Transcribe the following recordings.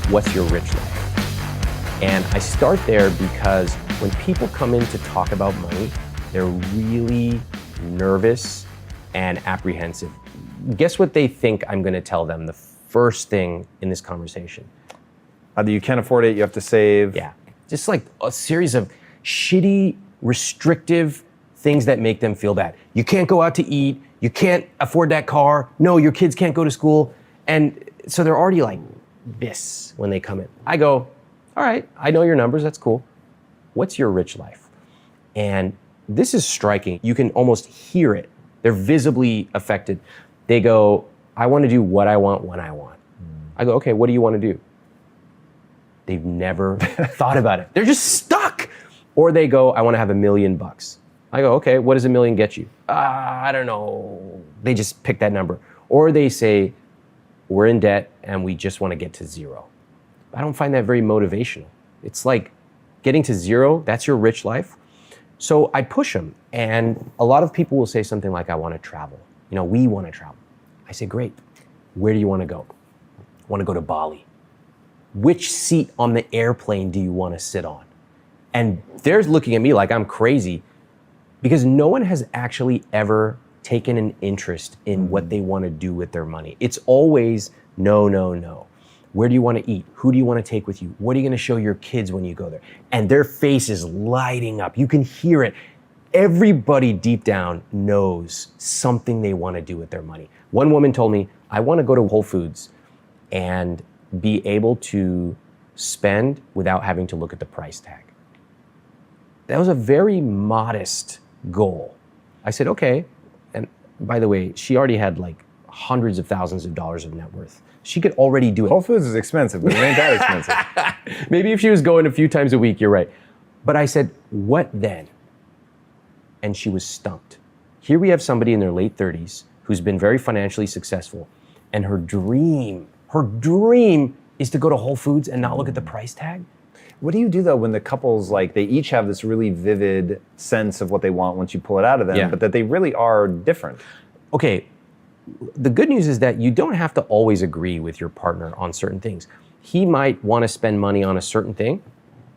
what's your rich life? And I start there because when people come in to talk about money, they're really nervous and apprehensive. Guess what they think I'm gonna tell them the first thing in this conversation? Either you can't afford it, you have to save. Yeah, just like a series of shitty, restrictive things that make them feel bad. You can't go out to eat, you can't afford that car, no, your kids can't go to school. And so they're already like this when they come in. I go, all right, I know your numbers, that's cool. What's your rich life? And this is striking. You can almost hear it. They're visibly affected. They go, I want to do what I want when I want. I go, okay, what do you want to do? They've never thought about it. They're just stuck. Or they go, I want to have $1 million. I go, okay, what does $1 million get you? I don't know. They just pick that number. Or they say, we're in debt and we just want to get to zero. I don't find that very motivational. It's like getting to zero, that's your rich life. So I push them, and a lot of people will say something like, I want to travel. You know, we want to travel. I say, great. Where do you want to go? I want to go to Bali. Which seat on the airplane do you want to sit on? And they're looking at me like I'm crazy because no one has actually ever taken an interest in what they want to do with their money. It's always no, no, no. Where do you want to eat? Who do you want to take with you? What are you going to show your kids when you go there? And their face is lighting up. You can hear it. Everybody deep down knows something they want to do with their money. One woman told me, I want to go to Whole Foods and be able to spend without having to look at the price tag. That was a very modest goal. I said, okay. And by the way, she already had like hundreds of thousands of dollars of net worth. She could already do it. Whole Foods is expensive, but it ain't that expensive. Maybe if she was going a few times a week, you're right. But I said, what then? And she was stumped. Here we have somebody in their late 30s who's been very financially successful, and her dream is to go to Whole Foods and not look at the price tag. What do you do though when the couples, like, they each have this really vivid sense of what they want once you pull it out of them, but that they really are different? Okay, the good news is that you don't have to always agree with your partner on certain things. He might want to spend money on a certain thing.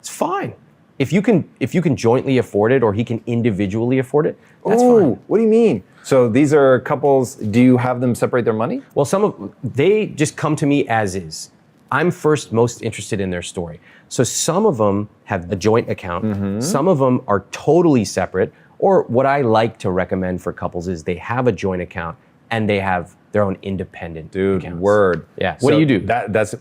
It's fine. If you can jointly afford it, or he can individually afford it, that's fine. What do you mean? So these are couples, do you have them separate their money? Well, they just come to me as is. I'm first most interested in their story. So some of them have a joint account. Some of them are totally separate. Or what I like to recommend for couples is they have a joint account and they have their own independent accounts. Word. Yeah. What do you do?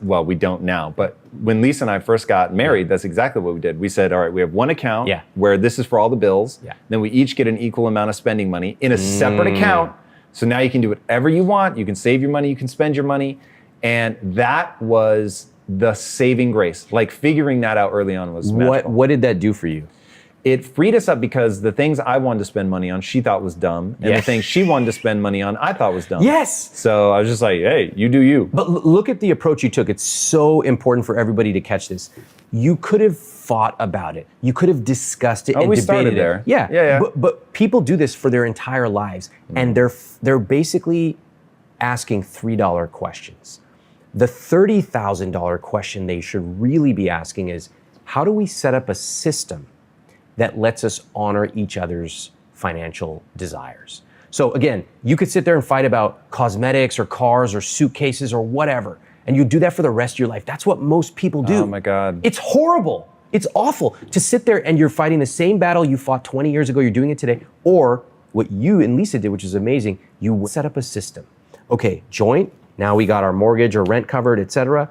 Well, we don't now, but when Lisa and I first got married, that's exactly what we did. We said, all right, we have one account where this is for all the bills. Then we each get an equal amount of spending money in a separate account. So now you can do whatever you want. You can save your money, you can spend your money. And that was the saving grace. Like, figuring that out early on was magical. What did that do for you? It freed us up because the things I wanted to spend money on, she thought was dumb. And the things she wanted to spend money on, I thought was dumb. Yes. So I was just like, hey, you do you. But look at the approach you took. It's so important for everybody to catch this. You could have fought about it. You could have discussed it and debated started there. it. Yeah. But people do this for their entire lives. And they're basically asking $3 questions. The $30,000 question they should really be asking is, how do we set up a system that lets us honor each other's financial desires? So again, you could sit there and fight about cosmetics or cars or suitcases or whatever, and you do that for the rest of your life. That's what most people do. Oh my God. It's horrible. It's awful to sit there and you're fighting the same battle you fought 20 years ago, you're doing it today. Or what you and Lisa did, which is amazing, you set up a system. Okay, joint, now we got our mortgage or rent covered, etc.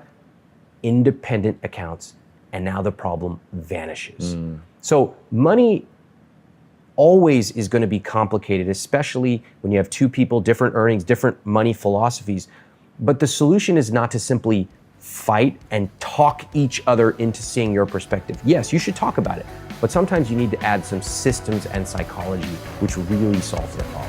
Independent accounts, and now the problem vanishes. So money always is going to be complicated, especially when you have two people, different earnings, different money philosophies. But the solution is not to simply fight and talk each other into seeing your perspective. Yes, you should talk about it, but sometimes you need to add some systems and psychology, which really solves the problem.